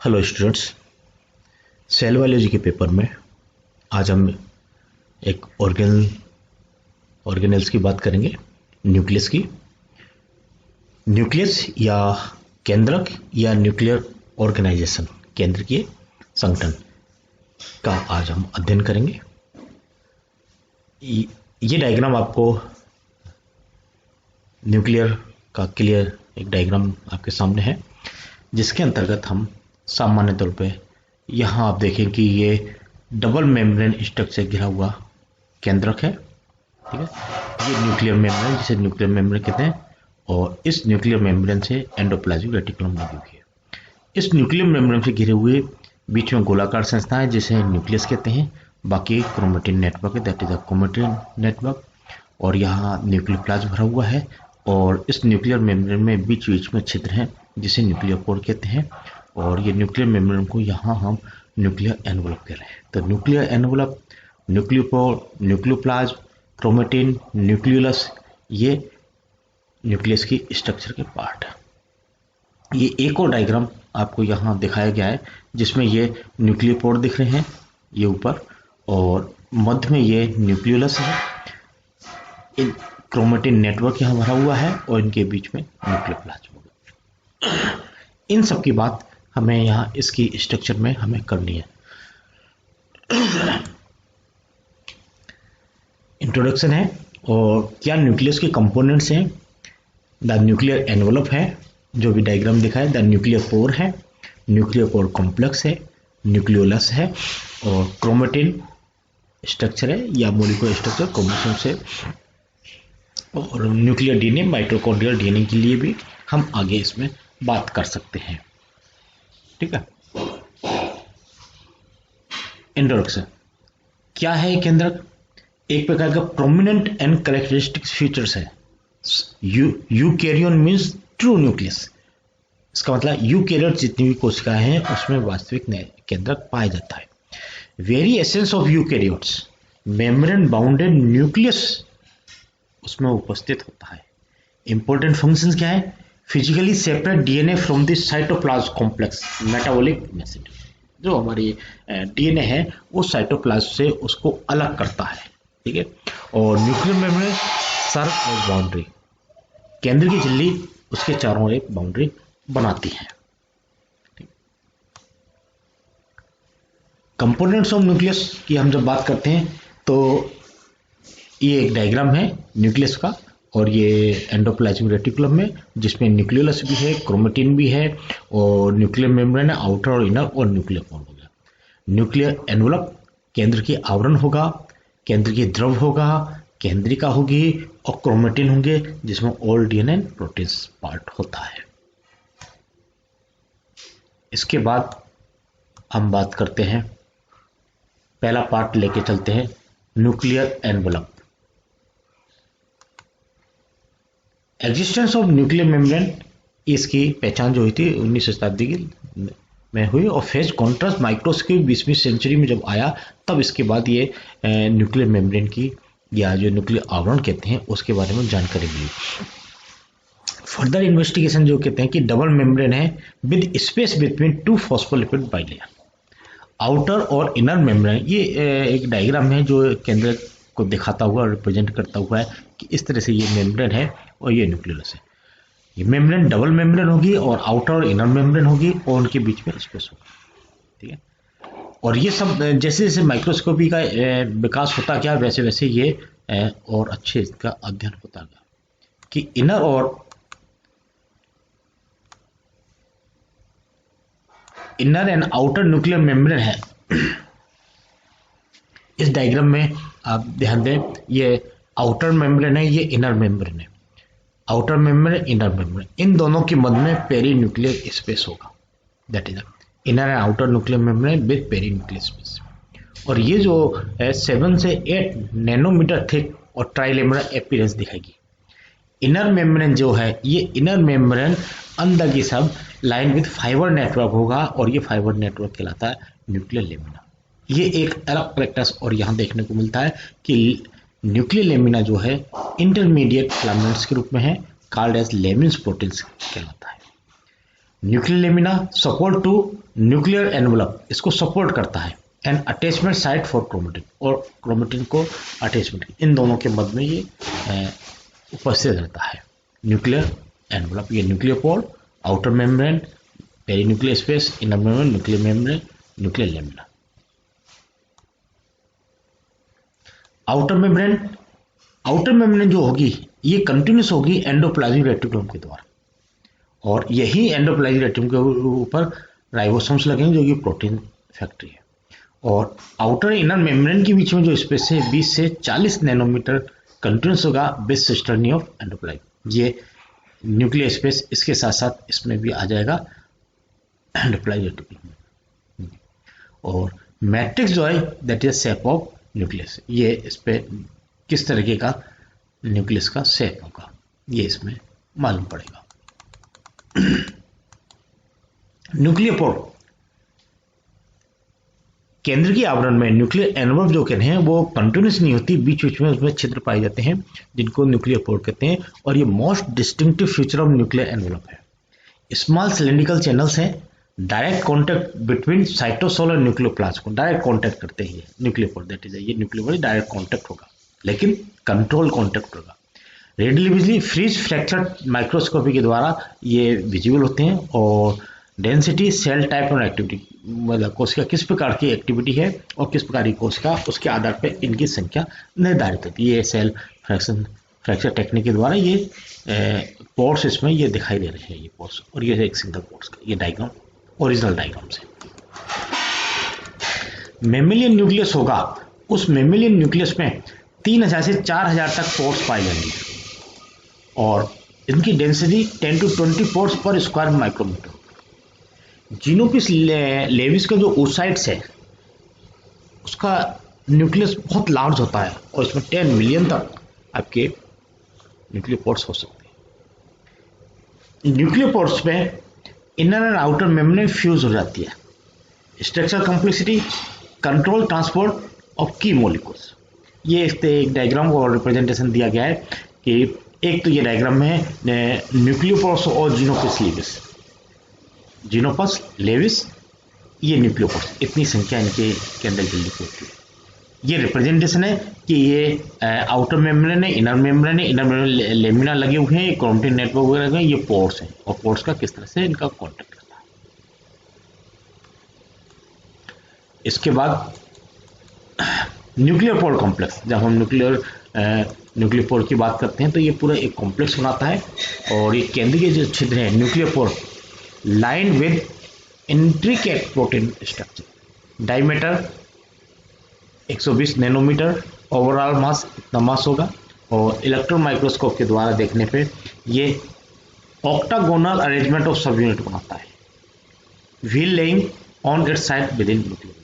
Hello students, cell biology के paper में आज हम एक ऑर्गेनेल्स की बात करेंगे। न्यूक्लियस की। न्यूक्लियस या केंद्रक या न्यूक्लियर ऑर्गेनाइजेशन, केंद्रकीय संगठन का आज हम अध्ययन करेंगे। ये डायग्राम आपको न्यूक्लियर का क्लियर एक डायग्राम आपके सामने है, जिसके अंतर्गत हम सामान्य तौर पे यहाँ आप देखें कि ये डबल मेम्ब्रेन स्ट्रक्चर घिरा हुआ केंद्रक है। ठीक है, ये न्यूक्लियर मेम्ब्रेन, जिसे न्यूक्लियर मेम्ब्रेन कहते हैं, और इस न्यूक्लियर मेम्ब्रेन से एंडोप्लाज्मिक रेटिकुलम लगी हुई है। इस न्यूक्लियर मेम्ब्रेन से घिरे हुए बीच में गोलाकार संरचना है जिसे न्यूक्लियस कहते हैं। बाकी क्रोमेटिन नेटवर्क है, that is a chromatin network, और यहाँ न्यूक्लियोप्लाज्म भरा हुआ है। और इस न्यूक्लियर मेम्ब्रेन में बीच बीच में छिद्र हैं जिसे न्यूक्लियोपोर कहते हैं। और ये न्यूक्लियर मेम्ब्रेन को यहाँ हम न्यूक्लियर एनवलप कह रहे हैं। तो nuclear envelope, nucleopore, nucleoplasm, chromatin, nucleolus, ये न्यूक्लियस की स्ट्रक्चर के पार्ट है। ये एक और डायग्राम आपको यहाँ दिखाया गया है जिसमें ये न्यूक्लियोपोर दिख रहे हैं, ये ऊपर, और मध्य में ये न्यूक्लियोलस है। इन क्रोमेटिन नेटवर्क यहाँ भरा हुआ है और इनके बीच में न्यूक्लियोप्लाज्म होगा। इन सब की बात हमें यहाँ इसकी स्ट्रक्चर में हमें करनी है। इंट्रोडक्शन है और क्या न्यूक्लियस के कंपोनेंट्स हैं। द न्यूक्लियर एनवलप है, जो भी डायग्राम दिखा है। द न्यूक्लियर पोर है, न्यूक्लियर पोर कॉम्प्लेक्स है, न्यूक्लियोलस है, और क्रोमेटिन स्ट्रक्चर है या मॉलिक्यूलर स्ट्रक्चर क्रोमोसोम से, और न्यूक्लियर डीएनए, माइटोकॉन्ड्रियल डीएनए के लिए भी हम आगे इसमें बात कर सकते हैं। ठीक है। इंट्रोडक्शन क्या है केंद्रक? एक प्रकार का प्रोमिनेंट एंड कैरेक्टरिस्टिक्स फीचर्स है। यूकैरियन मींस ट्रू न्यूक्लियस। इसका मतलब यूकैरियोट जितनी भी कोशिकाएं हैं उसमें वास्तविक केंद्रक पाया जाता है। Very essence of eukaryotes, membrane bounded nucleus उसमें उपस्थित होता है। इंपॉर्टेंट फंक्शंस क्या है? Physically separate DNA from the cytoplasm complex, metabolic message, जो हमारी डीएनए है वो साइटोप्लाज्म से उसको अलग करता है। ठीक है। और nuclear membrane serve as boundary, केंद्र की झिल्ली उसके चारों ओर एक बाउंड्री बनाती है। कंपोनेंट्स ऑफ न्यूक्लियस की हम जब बात करते हैं तो ये एक डायग्राम है न्यूक्लियस का, और ये एंडोप्लाज्मिक रेटिकुलम में, जिसमें न्यूक्लियोलस भी है, क्रोमेटिन भी है, और न्यूक्लियर मेम्ब्रेन है, आउटर और इनर, और न्यूक्लियर पोर हो गया। न्यूक्लियर एनवलप केंद्र की आवरण होगा, केंद्र की द्रव होगा, केंद्रिका होगी, और क्रोमेटिन होंगे जिसमें all DNA and proteins part होता है। इसके बाद हम बात करते हैं, पहला पार्ट लेके चलते हैं, nuclear envelope. Existence of nuclear membrane, इसकी पहचान जो हुई थी 19वीं शताब्दी में हुई, और फेज कॉन्ट्रास्ट माइक्रोस्कोप 20वीं सेंचुरी में जब आया तब इसके बाद ये न्यूक्लियर मेम्ब्रेन की, या जो न्यूक्लियर आवरण कहते हैं, उसके बारे में जानकारी मिली। फर्दर इन्वेस्टिगेशन जो कहते हैं कि डबल मेम्ब्रेन है with space between two phospholipid bilayer, outer और इनर मेम्ब्रेन। ये एक डायग्राम है जो केंद्र को दिखाता हुआ, रिप्रेजेंट करता हुआ है कि इस तरह से ये मेम्ब्रेन है और ये न्यूक्लियस है। ये मेम्ब्रेन डबल मेम्ब्रेन होगी और आउटर और इनर मेम्ब्रेन होगी, और उनके बीच में स्पेस होगा। ठीक है। और ये सब जैसे जैसे माइक्रोस्कोपी का विकास होता गया, वैसे वैसे ये और अच्छे इसका अध्ययन होता गया कि inner and outer nuclear membrane है। इस डायग्राम में आप ध्यान दें, ये आउटर मेम्ब्रेन है, ये इनर मेम्ब्रेन है। आउटर मेम्ब्रेन, इनर मेम्ब्रेन, इन दोनों के मध्य में पेरी न्यूक्लियर स्पेस होगा, that is inner and outer nuclear membrane with perinuclear space. और ये जो 7 से 8 नैनोमीटर थिक और ट्राइलेमरल अपीयरेंस दिखाएगी। इनर मेम्ब्रेन जो है, ये इनर मेम्ब्रेन अंदर की सब लाइन विद फाइबर नेटवर्क होगा, और ये फाइबर नेटवर्क कहलाता है न्यूक्लियर लेमिना। ये एक अलग प्रैक्टिस और यहाँ देखने को मिलता है कि न्यूक्लियर लेमिना जो है इंटरमीडिएट फिलामेंट्स के रूप में है, कॉल्ड एज लेमिन्स प्रोटीन्स कहलाता है। Nuclear lamina support to nuclear envelope, इसको सपोर्ट करता है। And attachment site for chromatin, और क्रोमेटिन को अटैचमेंट, इन दोनों के मध्य में ये उपस्थित रहता है। न्यूक्लियर एनवलप, ये nuclear pole, outer membrane, perinuclear space, inner membrane, nuclear membrane, nuclear lamina. Outer membrane जो होगी ये कंटिन्यूस होगी एंडोप्लाज्मिक रेटिकुलम के द्वारा, और यही एंडोप्लाज्मिक रेटिकुलम के ऊपर राइबोसोम्स लगेंगे जो कि प्रोटीन फैक्ट्री है। और आउटर इनर मेम्ब्रेन के बीच में जो स्पेस है 20 से 40 नैनोमीटर कंटिन्यूस होगा बेस सिस्टर्नी ऑफ एंडोप्लाज्म। ये न्यूक्लियर स्पेस इसके साथ साथ इसमें भी आ जाएगा एंडोप्लाज्मिक रेटिकुलम। और मैट्रिक्स जो है that is shape of nucleus, ये इस पे किस तरीके का न्यूक्लियस का शेप होगा ये इसमें मालूम पड़ेगा। न्यूक्लियर पोर, केंद्र की आवरण में न्यूक्लियर एनवलप जो कहते हैं वो कंटिन्यूस नहीं होती, बीच बीच में उसमें छिद्र पाए जाते हैं जिनको न्यूक्लियर पोर कहते हैं। और ये most distinctive feature of nuclear envelope है। स्मॉल सिलेंड्रिकल चैनल्स हैं, डायरेक्ट कॉन्टैक्ट बिटवीन साइटोसोल और न्यूक्लियोप्लास्ट को डायरेक्ट कॉन्टैक्ट करते हैं। न्यूक्लियर पोर दैट इज, ये न्यूक्लियर पोर डायरेक्ट कॉन्टैक्ट होगा लेकिन कंट्रोल कॉन्टैक्ट होगा। Radially visible freeze fracture microscopy के द्वारा ये विजिबल होते हैं। और डेंसिटी, सेल टाइप और एक्टिविटी, मतलब कोशिका किस प्रकार की एक्टिविटी है और किस प्रकार की कोशिका, उसके आधार पर इनकी संख्या निर्धारित होती है। ये सेल फ्रैक्चर टेक्निक के द्वारा ये पोर्स इसमें ये दिखाई दे रहे हैं, ये पोर्स, और ये एक सिंगल पोर्स का ये डायग्राम ओरिजिनल डायग्राम से। मेमेलियन न्यूक्लियस होगा, उस मेमेलियन न्यूक्लियस में 3000 से 4000 तक पोर्स पाए जाएंगे और इनकी डेंसिटी 10 to 20 पोर्स पर स्क्वायर माइक्रोमीटर। जीनोपिस लेविस का जो ओसाइट्स है उसका न्यूक्लियस बहुत लार्ज होता है और इसमें 10 मिलियन तक आपके न्यूक्लियर पोर्स हो सकते हैं। न्यूक्लियर पोर्स में inner and outer membrane fuse हो जाती है। Structural complexity, control transport of की मॉलिक्यूल्स, ये एक डायग्राम और रिप्रेजेंटेशन दिया गया है कि एक तो ये डायग्राम में न्यूक्लियोपोर्स और जीनोपस लेविस, जीनोपस लेविस, ये न्यूक्लियोपोर्स, इतनी संख्या इनके के अंदर जल्दी होती है। ये रिप्रेजेंटेशन है कि ये आउटर मेम्ब्रेन है, इनर मेम्ब्रेन है, इनर मेम्ब्रेन लेमिना लगे हुए हैं, क्रोमेटिन नेटवर्क वगैरह हैं, ये पोर्स हैं और पोर्स का किस तरह से इनका कॉन्टेक्ट करता है। इसके बाद न्यूक्लियर पोर कॉम्प्लेक्स, जब हम न्यूक्लियर पोर की बात करते हैं तो ये पूरा एक कॉम्प्लेक्स बनाता है और ये केंद्रीय जो छिद्र है nuclear pore line with intricate protein structure, diameter 120 nanometer, overall mass इतना मास होगा और इलेक्ट्रॉन माइक्रोस्कोप के द्वारा देखने पे ये ऑक्टागोनल अरेंजमेंट ऑफ सब यूनिट बनाता है। Wheel laying on it's side with in nuclear,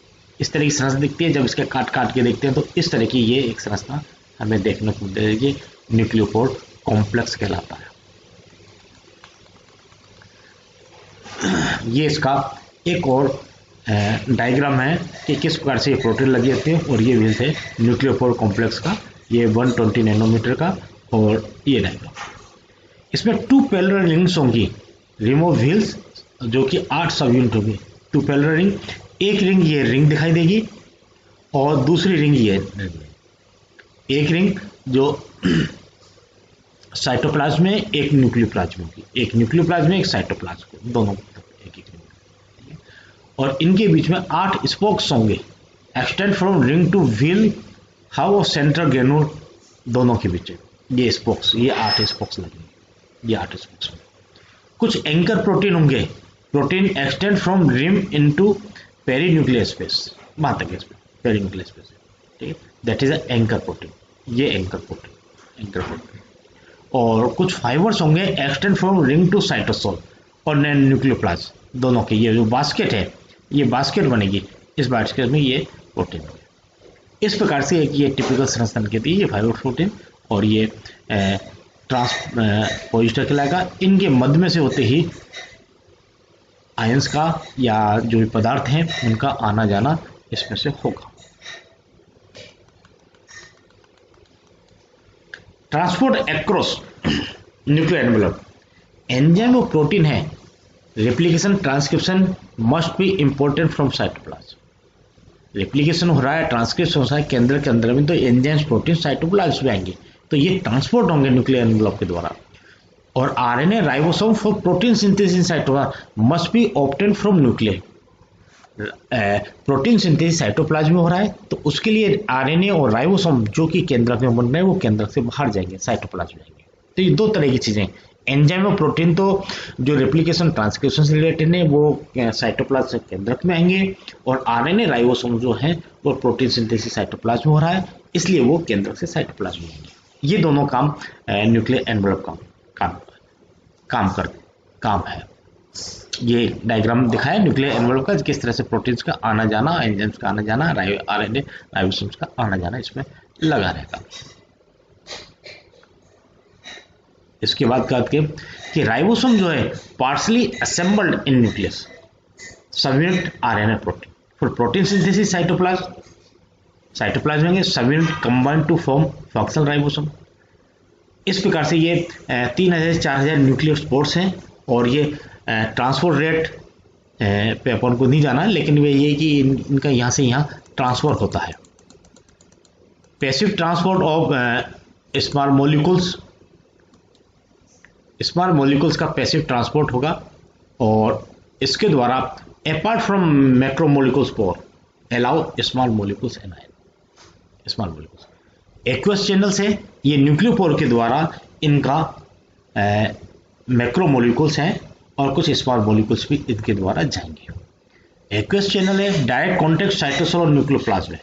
इस तरह की संरचना दिखती है। जब इसके काट के देखते हैं तो इस तरह की ये एक संरचना हमें देखने को मिलेगी, न्यूक्लियोपोर कॉम्प्लेक्स कहलाता है। ये इसका एक और डायग्राम है कि किस प्रकार से ये प्रोटीन लगे होते हैं और ये व्हील्स है न्यूक्लियोपोर कॉम्प्लेक्स का, ये 120 नैनोमीटर का और ये डायग्राम। इसमें 2 पैरेलल रिंग्स होंगी, रिंग ऑफ व्हील्स जो कि 8 सब यूनिट होंगे। 2 पैरेलल रिंग, एक रिंग ये रिंग दिखाई देगी और दूसरी रिंग ये रिंग। एक रिंग जो साइटोप्लाज्म में, एक न्यूक्लियोप्लाज्म होगी, एक न्यूक्लियोप्लाज्म में, एक साइटोप्लाज्म, दोनों एक रिंग। और इनके बीच में 8 स्पोक्स होंगे, extend from ring two wheel how of central granule, दोनों के बीच ये स्पोक्स, ये 8 स्पोक्स लगेंगे, ये 8 स्पोक्स में। कुछ एंकर प्रोटीन होंगे, protein extend from rim into perinuclear space, वहां तक पेरीन्यूक्लियर स्पेस, ठीक है, दैट इज एंकर प्रोटीन, ये एंकर प्रोटीन। और कुछ फाइबर्स होंगे extend from ring to cytosol और न्यूक्लियोप्लाज्म, दोनों के ये जो बास्केट है, ये बास्केट बनेगी, इस बास्केट में ये प्रोटीन होगा। इस प्रकार से एक ये टिपिकल संरचना कहती है, ये फाइबर प्रोटीन और ये ट्रांसपोजिटर कहलाएगा। इनके मध्य में से होते ही आयंस का या जो भी पदार्थ हैं उनका आना जाना इसमें से होगा। Transport across nuclear envelope, enzyme और प्रोटीन है replication transcription must be important from cytoplasm. Replication हो रहा है, ट्रांसक्रिप्शन हो रहा है केंद्र के अंदर में, तो एंजाइम्स प्रोटीन साइटोप्लाज्म में आएंगे, तो ये ट्रांसपोर्ट होंगे न्यूक्लियर एनवेलप के द्वारा। और RNA ribosome for protein synthesis cytoplasm must be obtain from nuclear. Protein synthesis cytoplasm में हो रहा है, तो उसके लिए आरएनए और राइबोसोम जो कि केंद्रक में बन रहे हैं वो केंद्रक से बाहर जाएंगे, साइटोप्लाज्म में जाएंगे। तो ये दो तरह की चीजें, एंजाइम और प्रोटीन तो जो रेप्लिकेशन ट्रांसक्रिप्शन से रिलेटेड है वो साइटोप्लाज्म से केंद्रक में आएंगे, और आरएनए राइबोसोम जो है वो प्रोटीन सिंथेसिस साइटोप्लाज्म में हो रहा है, इसलिए वो केंद्रक से साइटोप्लाज्म में आएंगे। ये दोनों काम न्यूक्लियर एनवेलप काम है। ये डायग्राम दिखाया न्यूक्लियर एनवेलप का, किस तरह से प्रोटीन्स का आना जाना, एंजाइम्स का आना जाना, आरएनए राइबोसोम्स का आना जाना इसमें लगा रहेगा। इसके बाद बात करें कि राइबोसोम जो है partially assembled in nucleus subunit RNA protein for protein synthesis cytoplasm में subunit combined to form functional ribosome. इस प्रकार से ये 3000 4000 न्यूक्लियर स्पोर्ट्स हैं, और ये ट्रांसपोर्ट रेट पे अपन को नहीं जाना, लेकिन वे ये कि इनका यहाँ से यहाँ ट्रांसफर होता है। Passive transport of small molecules का पैसिव ट्रांसपोर्ट होगा, और इसके द्वारा apart from macromolecules pore allow small molecules aqueous channel से ये न्यूक्लियोपोर के द्वारा इनका मैक्रोमोलिक्यूल्स हैं और कुछ स्मॉल मॉलिक्यूल्स भी इनके द्वारा जाएंगे। एक्वस चैनल है डायरेक्ट कॉन्टेक्ट साइटोसोल और न्यूक्लियोप्लाज्म है,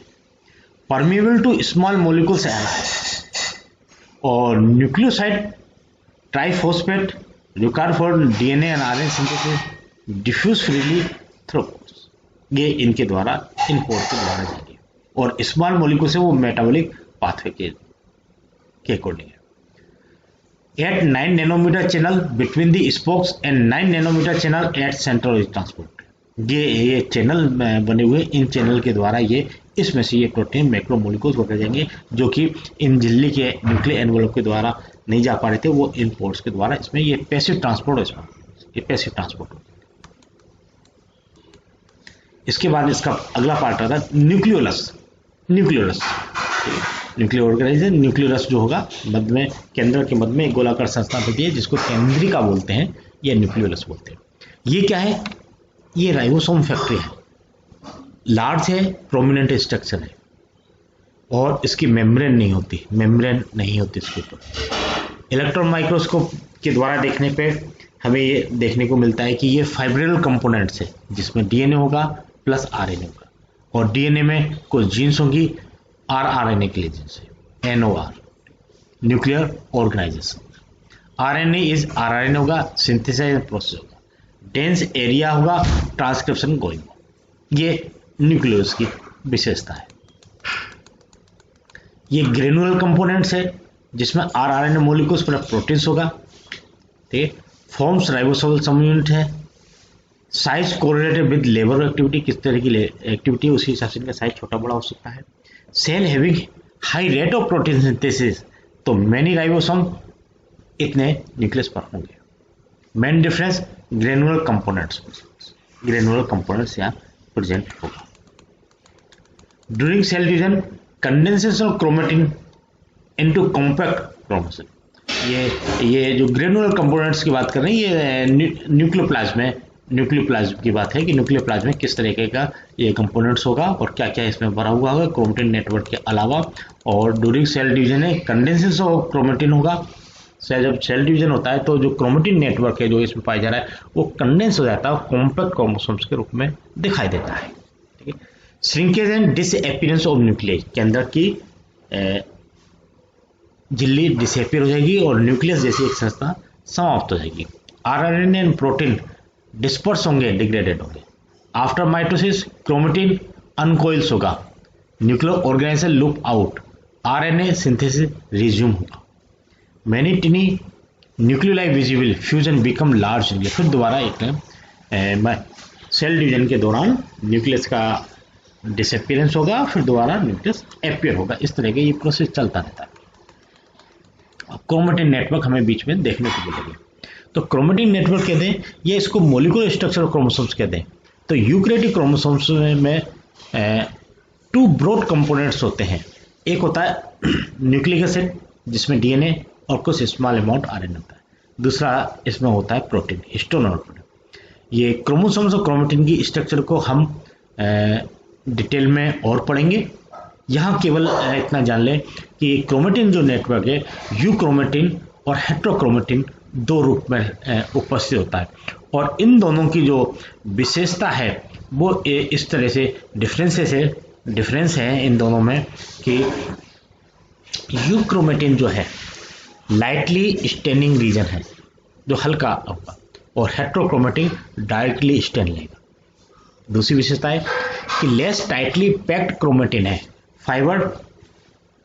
परमिएबल टू स्मॉल मॉलिक्यूल्स और nucleoside triphosphate required for DNA and RNA synthesis diffuse freely through pores. ये इनके द्वारा इन पोर्स के द्वारा जाएंगे, और स्मॉल मॉलिक्यूल से वो मेटाबॉलिक पाथवे के अकॉर्डिंग है। At 9 nanometer channel between the spokes and 9 nanometer channel at central transport। ये चैनल बने हुए, इन चैनल के द्वारा ये इसमें से ये प्रोटीन मैक्रोमोलिक्यूल्स होकर जाएंगे जो कि इन झिल्ली के न्यूक्लियर एनवेलप के द्वारा नहीं जा पा रहे थे, वो इन पोर्ट्स के द्वारा इसमें ये पैसिव ट्रांसपोर्ट है, इसमें ये पैसिव ट्रांसपोर्ट। इसके बाद इसका अगला पार्ट आता है न्यूक्लियोलस। न्यूक्लियर ऑर्गेनाइजेशन, न्यूक्लियोलस जो होगा मध्य में, केंद्र के मध्य में एक गोलाकार संरचना होती है जिसको केंद्रिका बोलते हैं या न्यूक्लियोलस बोलते हैं। ये क्या है? ये राइबोसोम फैक्ट्री है, लार्ज है, प्रोमिनेंट स्ट्रक्चर है, और इसकी मेम्ब्रेन नहीं होती इसके ऊपर। इलेक्ट्रॉन माइक्रोस्कोप के द्वारा देखने पे हमें ये देखने को मिलता है कि ये फाइब्रिल कंपोनेंट्स है जिसमें डीएनए होगा प्लस आरएनए होगा, और डीएनए में कुछ जीन्स होंगी, आरएनए के लिए जीन्स है, NOR nuclear organisation. RNA is RNA होगा, सिंथेसाइज प्रोसेस होगा, डेंस एरिया होगा, ट्रांसक्रिप्शन गोइंग। ये न्यूक्लियस की विशेषता है। ये ग्रेनुलर कंपोनेंट्स है जिसमें आरएनए मॉलिक्यूल्स पर प्रोटीन्स होगा, ठीक है। फॉर्म्स राइबोसोमल सबयूनिट है। Size correlated with labour activity, किस तरह की एक्टिविटी है उसी हिसाब से इनका साइज छोटा बड़ा हो सकता है। Cell having high rate of protein synthesis, तो मैनी राइबोसोम इतने न्यूक्लियस पर होंगे। मेन डिफरेंस ग्रेनुलर कंपोनेंट्स यहाँ प्रेजेंट होगा। During cell division condensation of chromatin into compact chromosome. ये जो ग्रेनुलर कंपोनेंट्स की बात कर रहे हैं, ये न्यूक्लियोप्लाज्म की बात है कि न्यूक्लियोप्लाज्म में किस तरीके का ये कंपोनेंट्स होगा और क्या क्या इसमें भरा हुआ होगा क्रोमेटिन नेटवर्क के अलावा। और ड्यूरिंग सेल डिवीजन है कंडेंसेशन ऑफ क्रोमेटिन होगा। जब सेल डिवीजन होता है तो जो क्रोमेटिन नेटवर्क है जो इसमें पाया जा रहा है वो कंडेंस हो जाता है, कॉम्पैक्ट क्रोमोसोम्स के रूप में दिखाई देता है, ठीक है। Shrinkage and disappearance of nucleus, के अंदर की झिल्ली डिसअपीयर हो जाएगी और न्यूक्लियस जैसी एक संरचना समाप्त हो जाएगी। आरएनए एंड प्रोटीन डिस्पर्स होंगे, डिग्रेडेड होंगे। आफ्टर माइटोसिस क्रोमेटिन अनकोइल्स होगा, nuclear organization loop out, RNA synthesis resume होगा। Many tiny nucleoli visible fusion become large nucleus, फिर दोबारा एक सेल डिवीजन के दौरान न्यूक्लियस का डिसअपीयरेंस होगा, फिर दोबारा न्यूक्लियस अपीयर होगा। इस तरह का ये प्रोसेस चलता रहता है। क्रोमेटिन नेटवर्क हमें बीच में देखने को मिलेगी। तो क्रोमेटिन नेटवर्क कहते हैं, ये इसको मोलिकुलर स्ट्रक्चर ऑफ क्रोमोसोम्स कहते हैं। तो यूकैरियोटिक क्रोमोसोम्स में 2 ब्रॉड कंपोनेंट्स होते हैं। एक होता है न्यूक्लिक एसिड जिसमें डीएनए और कुछ स्मॉल अमाउंट आरएनए होता है। दूसरा इसमें होता है प्रोटीन, हिस्टोन और प्रोटीन। ये क्रोमोसोम्स और क्रोमेटिन की स्ट्रक्चर को हम डिटेल में और पढ़ेंगे। यहाँ केवल इतना जान लें कि क्रोमेटिन जो नेटवर्क है, यू क्रोमेटिन और हेट्रोक्रोमेटिन 2 रूप में उपस्थित होता है, और इन दोनों की जो विशेषता है वो इस तरह से डिफरेंस है इन दोनों में कि यू क्रोमेटिन जो है लाइटली स्टेनिंग रीजन है, जो हल्का होगा, और हेट्रोक्रोमेटिन डायरेक्टली स्टेन लेगा। दूसरी विशेषता है कि लेस टाइटली पैक्ड क्रोमेटिन है, फाइबर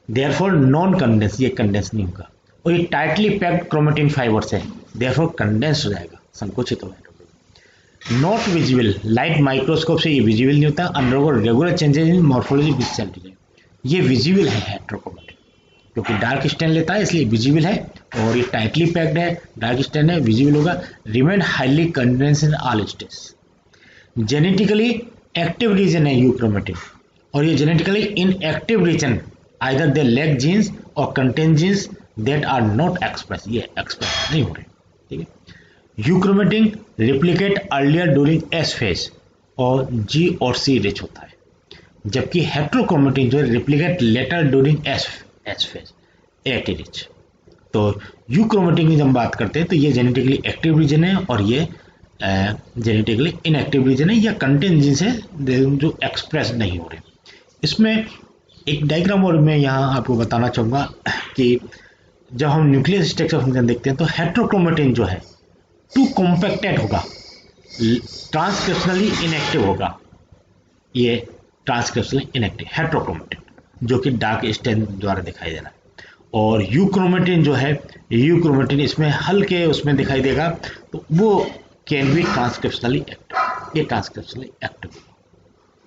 देयरफॉर नॉन कंडेंस, ये कंडेंस नहीं होगा, और ये टाइटली पैक्ड क्रोमेटिन फाइबर्स है, देयरफॉर कंडेंस हो जाएगा, संकुचित हो जाएगा। नॉट विजिबल, लाइट माइक्रोस्कोप से ये विजिबल नहीं होता, undergo regular changes in morphology with cell, ये विजिबल है हेट्रोक्रोमेटिन, क्योंकि डार्क स्टेन लेता है इसलिए विजिबल है, और ये टाइटली पैक्ड है, डार्क स्टेन है, विजिबल होगा। Remain highly condense in all stage. Genetically active region है यूक्रोमेटिन, और ये genetically inactive region either they lack genes और contain genes that are not express, ये एक्सप्रेस नहीं हो रहे, ठीक है। Euchromatin replicate earlier during S phase और जी और सी रिच होता है, जबकि हेट्रोक्रोमेटिन जो है replicate letter during S phase A T rich. तो यूक्रोमेटिन की जब बात करते हैं तो ये जेनेटिकली एक्टिव रीजन है, और ये जेनेटिकली इनएक्टिव रीजन है, या कंटेन जीन्स है जो एक्सप्रेस नहीं हो रहे। इसमें एक डायग्राम और मैं यहाँ आपको बताना चाहूँगा कि जब हम न्यूक्लियस स्ट्रक्चर फंक्शन देखते हैं तो हेट्रोक्रोमेटिन जो है टू कॉम्पैक्टेड होगा, ट्रांसक्रिप्शनली इनएक्टिव होगा, ये ट्रांसक्रिप्शनली इनएक्टिव हेट्रोक्रोमेटिन जो कि डार्क स्टेन द्वारा दिखाई दे रहा है। और यूक्रोमेटिन जो है, यूक्रोमेटिन इसमें हल्के उसमें दिखाई देगा, तो वो कैन बी ट्रांसक्रिप्शनली एक्टिव, ये ट्रांसक्रिप्शनली एक्टिव।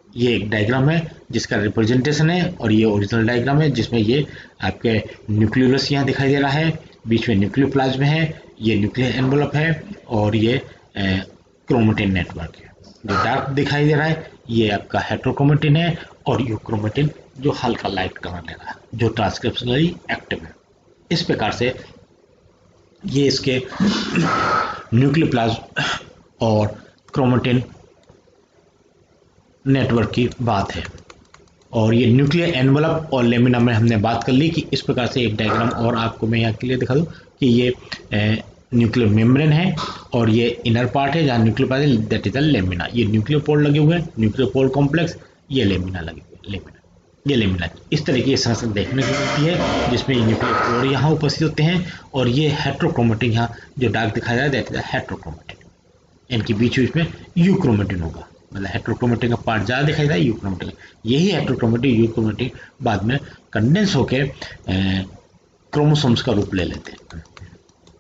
ये एक डायग्राम है जिसका रिप्रेजेंटेशन है, और ये ओरिजिनल डायग्राम है जिसमें ये आपके न्यूक्लियोलस यहाँ दिखाई दे रहा है, बीच में न्यूक्लियोप्लाज्म है, ये न्यूक्लियर एनवेलप है, और ये क्रोमेटिन नेटवर्क है। जो डार्क दिखाई दे रहा है ये आपका हेट्रोक्रोमेटिन है, और यूक्रोमेटिन जो हल्का लाइट कलर ले रहा है जो ट्रांसक्रिप्शनली एक्टिव है। इस प्रकार से ये इसके न्यूक्लियोप्लाज्म और क्रोमेटिन नेटवर्क की बात है। और ये न्यूक्लियर एनवलप और लेमिना में हमने बात कर ली कि इस प्रकार से एक डायग्राम और आपको मैं यहाँ के लिए दिखा दूँ कि ये न्यूक्लियर मेम्ब्रेन है, और ये इनर पार्ट है जहाँ न्यूक्लियर पार्ट है, दैट इज द लेमिना। ये न्यूक्लियर पोल लगे हुए हैं, न्यूक्लियर पोल कॉम्प्लेक्स, ये लेमिना लगे हुए, ये लेमिना। इस तरह की संरचना देखने को मिलती है जिसमें न्यूक्लियर पोल यहाँ उपस्थित होते हैं, और ये हेट्रोक्रोमेटिन यहाँ जो डार्क दिखाया है दैट इज द हेट्रोक्रोमेटिन। इनके बीच बीच में यूक्रोमेटिन होगा, मतलब हेट्रोक्रोमेटिन का पार्ट ज़्यादा दिखाई देता है, यूक्रोमेटिन यही हेट्रोक्रोमेटिन यूक्रोमेटिन बाद में कंडेंस होकर क्रोमोसोम्स का रूप ले लेते हैं।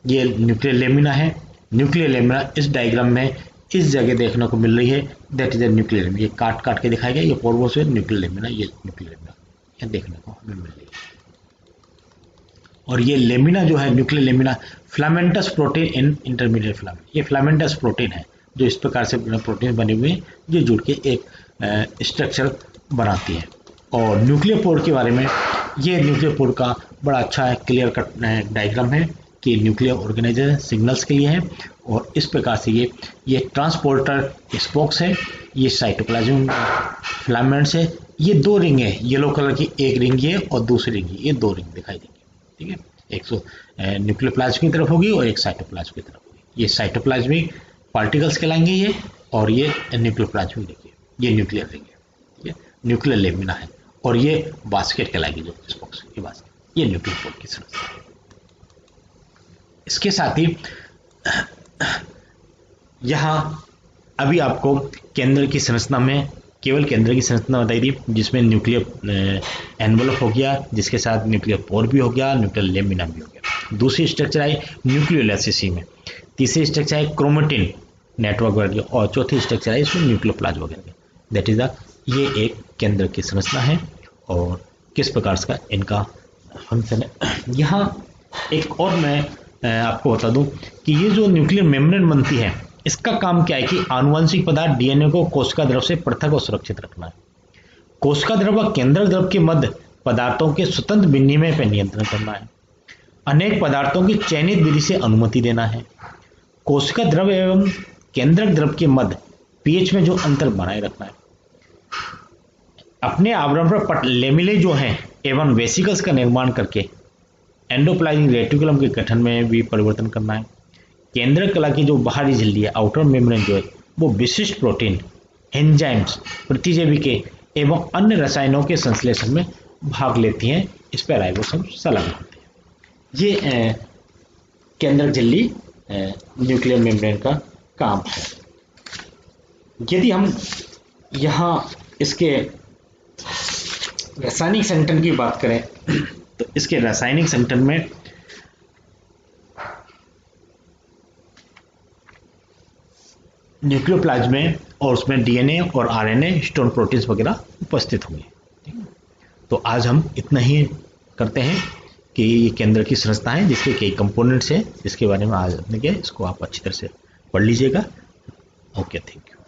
ये न्यूक्लियर लेमिना है। न्यूक्लियर लेमिना इस डायग्राम में इस जगह देखने को मिल रही है, that is the nuclear lamina. ये काट काट के दिखाया गया, ये पोर्बोस है न्यूक्लियर लेमिना, ये न्यूक्लियर लेमिना ये देखने को हमें मिल रही है। और ये लेमिना जो है न्यूक्लियर लेमिना फिलामेंटस प्रोटीन इन इंटरमीडिएट फिलामेंट, ये फिलामेंटस प्रोटीन है जो इस प्रकार से प्रोटीन बने हुए हैं जो जुड़ के एक स्ट्रक्चर बनाती है। और न्यूक्लियर पोर के बारे में, ये न्यूक्लियर पोर का बड़ा अच्छा क्लियर कट डायग्राम है कि न्यूक्लियर ऑर्गेनाइजेशन सिग्नल्स के लिए है, और इस प्रकार से ये ट्रांसपोर्टर स्पोक्स है, ये साइटोप्लाज्म फिलामेंट्स है, ये 2 रिंग है, येलो कलर की एक रिंग ये और दूसरी रिंग ये 2 रिंग दिखाई देंगी, ठीक है। एक तो न्यूक्लियर प्लाज्म की तरफ होगी और एक साइटोप्लाज्म की तरफ होगी। ये साइटोप्लाज्मिक पार्टिकल्स कहलाएंगे ये, और ये न्यूक्लियर प्लाज्मिक देखिए, ये न्यूक्लियर रिंग है, ठीक है, न्यूक्लियर लेमिना है, और ये बास्केट कहलाएगी जो स्पोक्स, ये बास्केट, ये न्यूक्लियर पोर की संरचना। इसके साथ ही यहाँ अभी आपको केंद्र की संरचना में केवल केंद्र की संरचना बताई थी, जिसमें न्यूक्लियर एनवलप हो गया, जिसके साथ न्यूक्लियर पोर भी हो गया, न्यूक्लियर लेमिना भी हो गया। दूसरी स्ट्रक्चर आई न्यूक्लियोलाइसिस में, तीसरी स्ट्रक्चर आई क्रोमेटिन नेटवर्क वगैरह, और चौथी स्ट्रक्चर आई इसमें न्यूक्लियोप्लाज्म वगैरह। दैट इज द, ये एक केंद्र की संरचना है और किस प्रकार का इनका फंक्शन है। यहाँ एक और मैं आपको बता दूं कि ये जो न्यूक्लियर मेम्ब्रेन बनती है, इसका काम क्या है कि आनुवंशिक पदार्थ डीएनए को कोशिका द्रव से पृथक और सुरक्षित रखना है। कोशिका द्रव व केंद्रक द्रव के मध्य पदार्थों के स्वतंत्र विनिमय पर नियंत्रण करना है। अनेक पदार्थों की चयनित विधि से अनुमति देना है। कोशिका द्रव एवं केंद्रक द्रव के मध्य पीएच में जो अंतर बनाए रखना है। अपने आवरण पर लेमिले जो हैं एवं वेसिकल्स का निर्माण करके एंडोप्लाज्मिक रेटिकुलम के गठन में भी परिवर्तन करना है। केंद्रक कला की जो बाहरी झिल्ली है, आउटर मेम्ब्रेन जो है, वो विशिष्ट प्रोटीन, एंजाइम्स, प्रतिजैविके एवं अन्य रसायनों के संश्लेषण में भाग लेती हैं। इस पर राइबोसोम संलग्न होते हैं। ये केंद्रक झिल्ली न्यूक्लियर मेम्ब्रेन का काम है। यदि हम यहाँ इसके रासायनिक संगठन की बात करें तो इसके रासायनिक संगठन में न्यूक्लियोप्लाज्म में और उसमें डीएनए और आरएनए, हिस्टोन प्रोटीन्स वगैरह उपस्थित होंगे। तो आज हम इतना ही करते हैं कि ये केंद्र की संरचना है, जिसके कई कंपोनेंट्स हैं, जिसके बारे में आज हमने किया, इसको आप अच्छी तरह से पढ़ लीजिएगा। Okay, thank you.